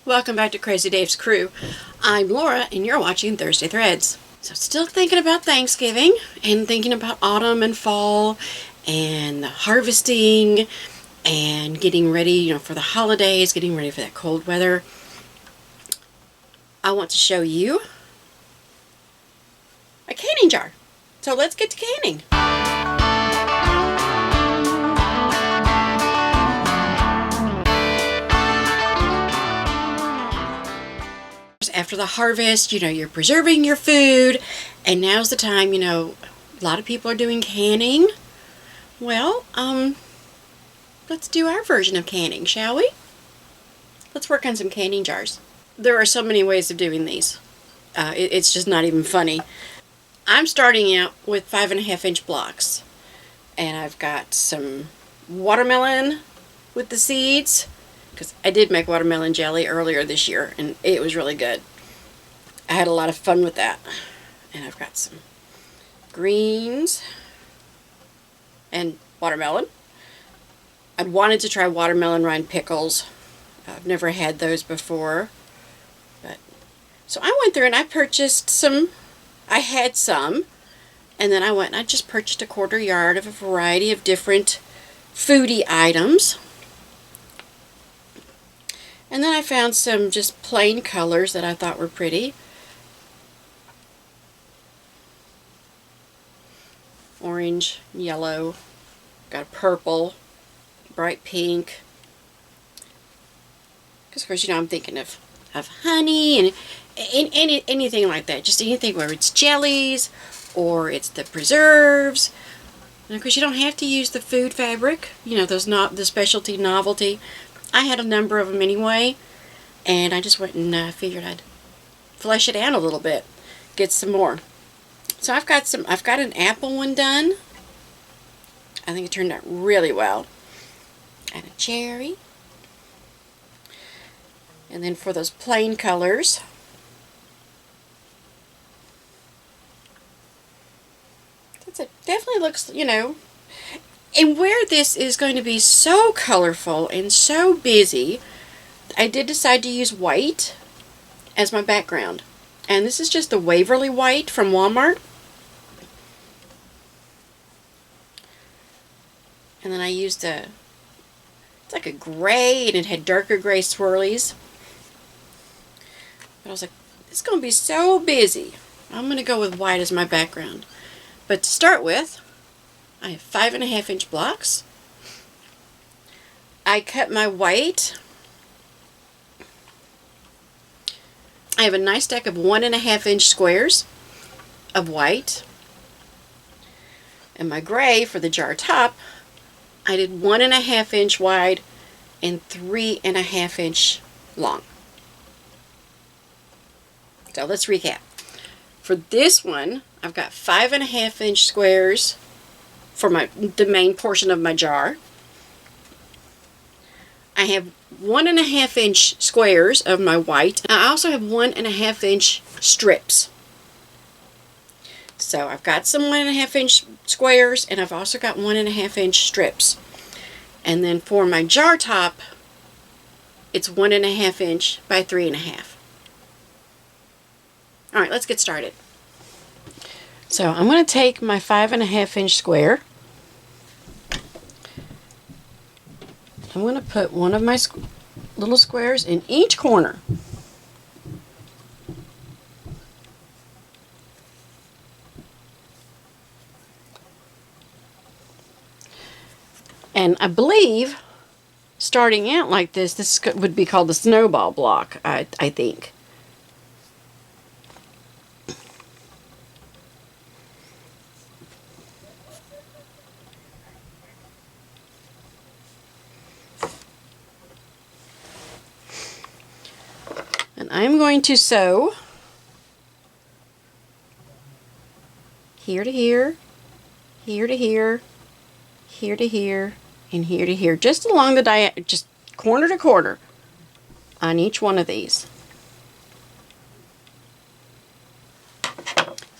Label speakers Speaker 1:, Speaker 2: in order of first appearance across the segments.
Speaker 1: Welcome back to Crazy Dave's Crew. I'm Laura and you're watching Thursday Threads. So still thinking about Thanksgiving and thinking about autumn and fall and harvesting and getting ready, for the holidays, getting ready for that cold weather. I want to show you a canning jar. So let's get to canning. After the harvest, you're preserving your food, and now's the time, a lot of people are doing canning. Well, let's do our version of canning, shall we? Let's work on some canning jars. There are so many ways of doing these. It's just not even funny. I'm starting out with 5.5-inch blocks, and I've got some watermelon with the seeds, because I did make watermelon jelly earlier this year, and it was really good. I had a lot of fun with that. And I've got some greens and watermelon. I'd wanted to try watermelon rind pickles. I've never had those before. So I went through and I purchased some. I had some. And then I went and I just purchased a 1/4 yard of a variety of different foodie items. And then I found some just plain colors that I thought were pretty. Orange, yellow, got a purple, bright pink. Because of course, I'm thinking of honey and anything like that. Just anything where it's jellies or it's the preserves. And of course, you don't have to use the food fabric. Those not the specialty novelty. I had a number of them anyway, and I just went and figured I'd flesh it out a little bit, get some more. So I've got an apple one done. I think it turned out really well. And a cherry. And then for those plain colors, it definitely looks, and where this is going to be so colorful and so busy, I did decide to use white as my background. And this is just the Waverly white from Walmart. And then I used it's like a gray, and it had darker gray swirlies. But I was like, it's going to be so busy. I'm going to go with white as my background. But to start with, I have 5.5-inch blocks. I cut my white. I have a nice stack of 1.5-inch squares of white. And my gray for the jar top, I did 1.5-inch wide and 3.5-inch long. So let's recap. For this one, I've got 5.5-inch squares for the main portion of my jar. I have 1.5-inch squares of my white. I also have 1.5-inch strips. So I've got some 1.5-inch squares, and I've also got 1.5-inch strips. And then for my jar top, it's 1.5-inch by 3.5. All right, let's get started. So I'm going to take my 5.5-inch square. I'm going to put one of my little squares in each corner. And I believe, starting out like this would be called the snowball block, I think. And I'm going to sew here to here, here to here, here to here, and here to here, just along the just corner to corner on each one of these.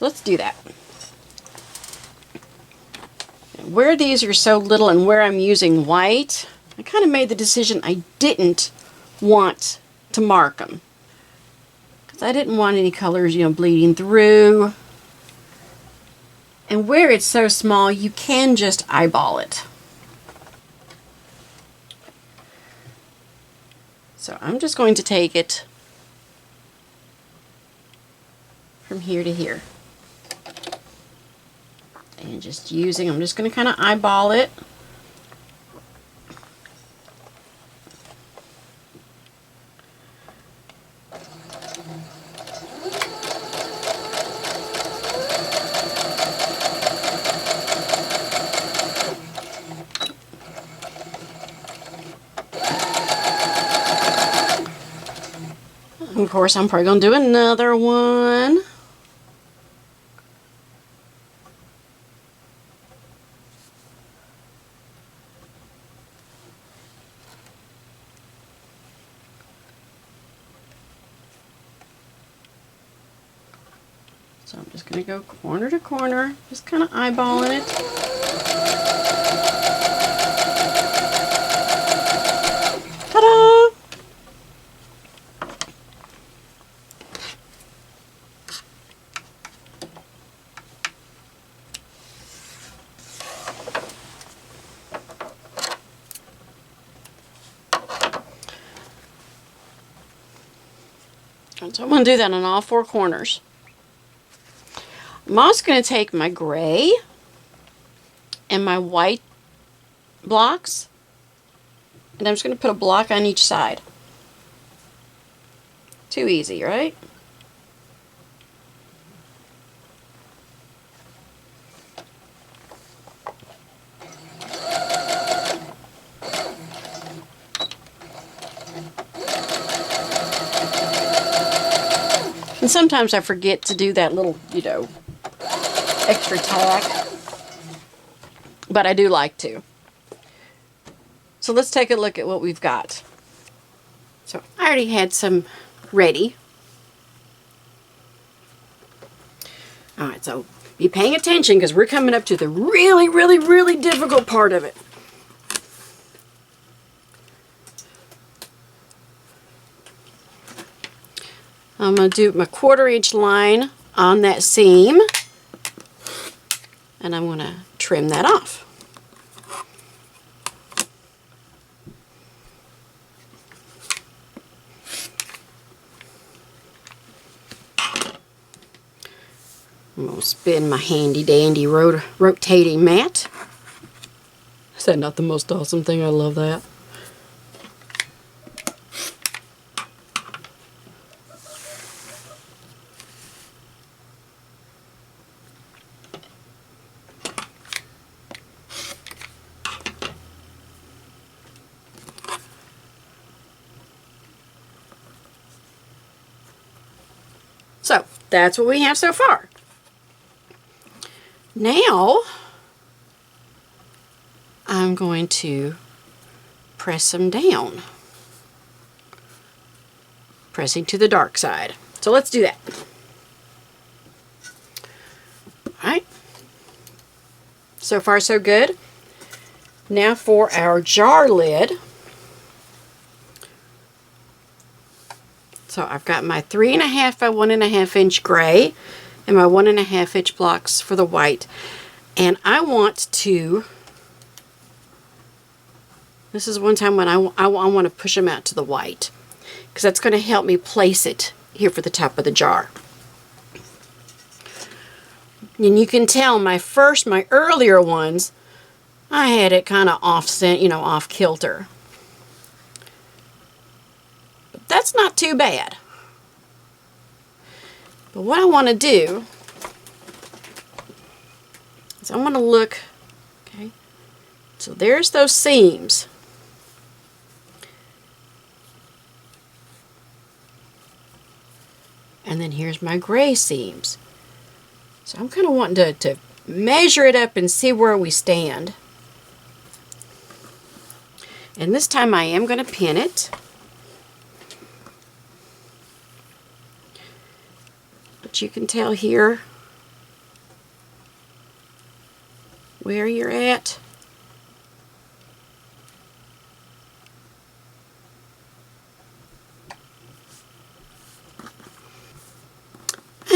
Speaker 1: Let's do that. Where these are so little and where I'm using white, I kind of made the decision I didn't want to mark them. Because I didn't want any colors, bleeding through. And where it's so small, you can just eyeball it. So I'm just going to take it from here to here. And just I'm just going to kind of eyeball it. Of course, I'm probably going to do another one. So I'm just going to go corner to corner, just kind of eyeballing it. Ta-da! So I'm going to do that on all four corners. I'm also going to take my gray and my white blocks, and I'm just going to put a block on each side. Too easy, right? And sometimes I forget to do that little, extra tack. But I do like to. So let's take a look at what we've got. So I already had some ready. Alright, so be paying attention because we're coming up to the really, really, really difficult part of it. I'm going to do my 1/4 inch line on that seam, and I'm going to trim that off. I'm going to spin my handy dandy rotating mat. Is that not the most awesome thing? I love that. So that's what we have so far. Now I'm going to press them down, pressing to the dark side. So let's do that. All right. So far so good. Now for our jar lid. So I've got my 3.5 by 1.5 inch gray and my 1.5 inch blocks for the white. And I want to, this is one time when I want to push them out to the white, because that's going to help me place it here for the top of the jar. And you can tell my earlier ones, I had it kind of off kilter. But that's not too bad. But what I want to do is I want to look, okay, so there's those seams. And then here's my gray seams. So I'm kind of wanting to measure it up and see where we stand. And this time I am going to pin it. But you can tell here where you're at.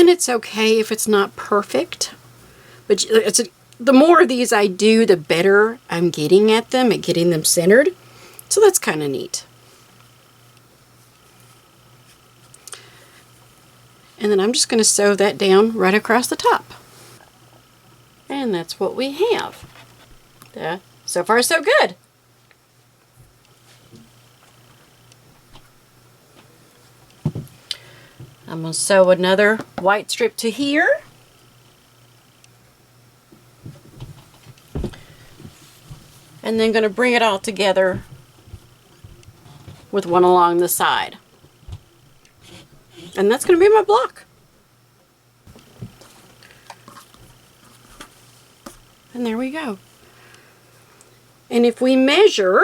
Speaker 1: and it's okay if it's not perfect, but the more of these I do, the better I'm getting at them, at getting them centered. So that's kind of neat. And then I'm just going to sew that down right across the top. And that's what we have. So far, so good. I'm going to sew another white strip to here. And then going to bring it all together with one along the side. And that's going to be my block. And there we go. And if we measure,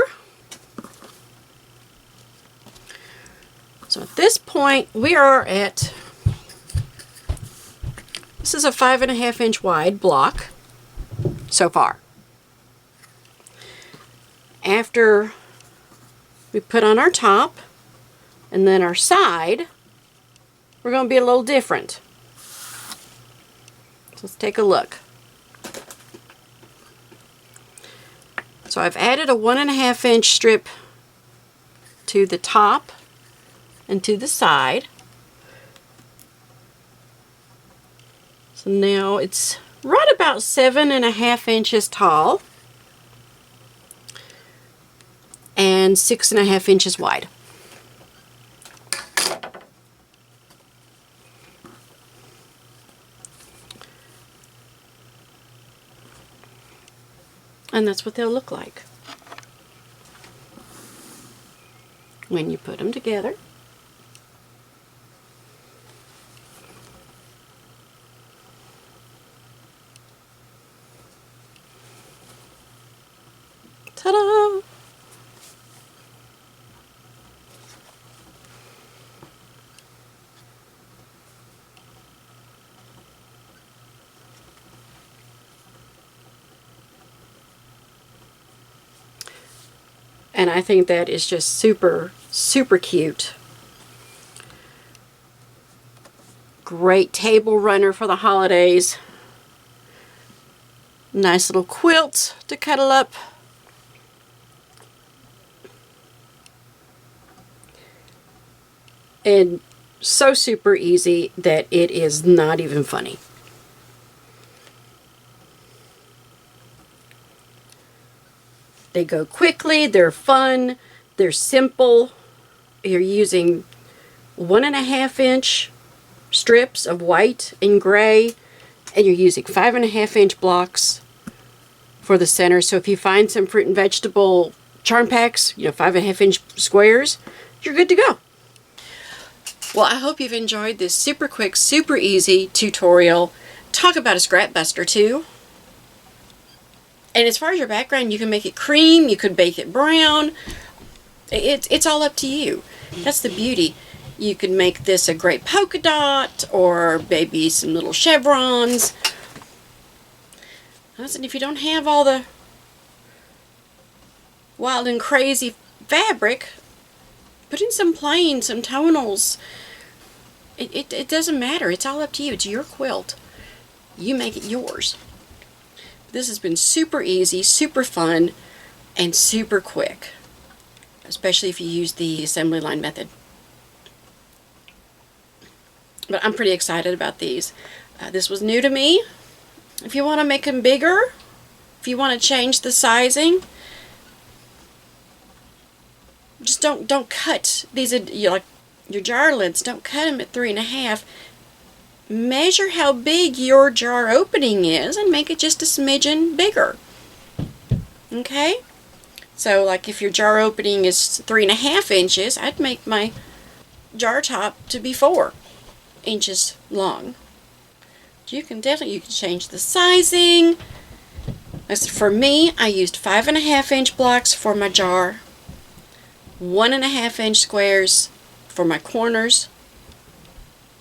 Speaker 1: so at this point we are at, this is a 5.5 inch wide block so far. After we put on our top and then our side, we're going to be a little different. So let's take a look. So I've added a 1.5 inch strip to the top and to the side. So now it's right about 7.5 inches tall and 6.5 inches wide. And that's what they'll look like when you put them together. Ta-da! And I think that is just super, super cute. Great table runner for the holidays. Nice little quilt to cuddle up. And so super easy that it is not even funny. They go quickly, they're fun, they're simple. You're using 1.5 inch strips of white and gray, and you're using 5.5 inch blocks for the center. So if you find some fruit and vegetable charm packs, 5.5 inch squares, you're good to go. Well, I hope you've enjoyed this super quick, super easy tutorial. Talk about a scrap buster too. And as far as your background, you can make it cream, you could bake it brown. It's all up to you. That's the beauty. You could make this a great polka dot or maybe some little chevrons. And if you don't have all the wild and crazy fabric, put in some plain, some tonals. It doesn't matter. It's all up to you. It's your quilt. You make it yours. This has been super easy, super fun, and super quick, especially if you use the assembly line method. But I'm pretty excited about these. This was new to me. If you want to make them bigger, if you want to change the sizing, just don't cut these. Like your jar lids, don't cut them at 3.5. Measure how big your jar opening is and make it just a smidgen bigger. Okay? So like if your jar opening is 3.5 inches, I'd make my jar top to be 4 inches long. You can change the sizing. As for me, I used 5.5 inch blocks for my jar, 1.5 inch squares for my corners,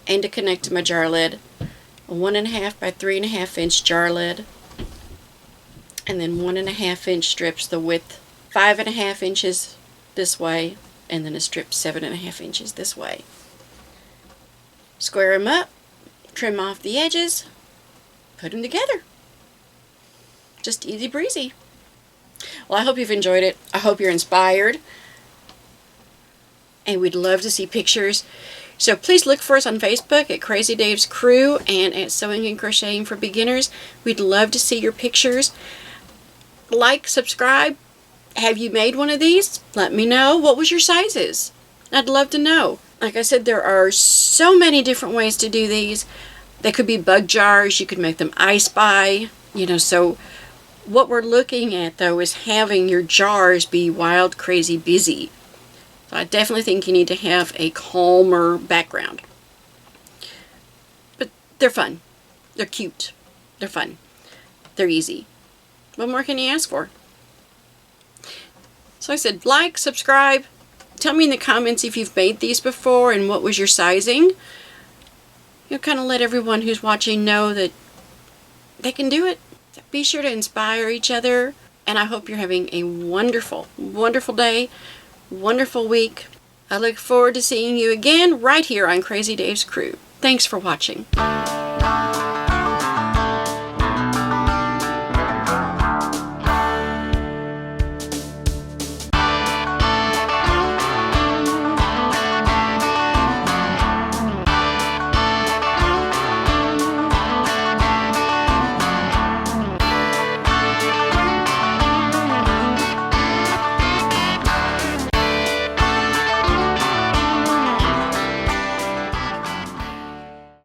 Speaker 1: and to connect to my jar lid, a 1.5 by 3.5 inch jar lid, and then 1.5 inch strips, the width 5.5 inches this way, and then a strip 7.5 inches this way. Square them up, trim off the edges, put them together. Just easy breezy. Well, I hope you've enjoyed it. I hope you're inspired. And we'd love to see pictures. So please look for us on Facebook at Crazy Dave's Crew and at Sewing and Crocheting for Beginners. We'd love to see your pictures. Like, subscribe. Have you made one of these? Let me know. What was your sizes? I'd love to know. Like I said, there are so many different ways to do these. They could be bug jars. You could make them I Spy. So what we're looking at, though, is having your jars be wild, crazy, busy. So I definitely think you need to have a calmer background. But they're fun. They're cute. They're fun. They're easy. What more can you ask for? So I said, like, subscribe. Tell me in the comments if you've made these before and what was your sizing. Kind of let everyone who's watching know that they can do it. Be sure to inspire each other. And I hope you're having a wonderful, wonderful day, wonderful week. I look forward to seeing you again right here on Crazy Dave's Crew. Thanks for watching.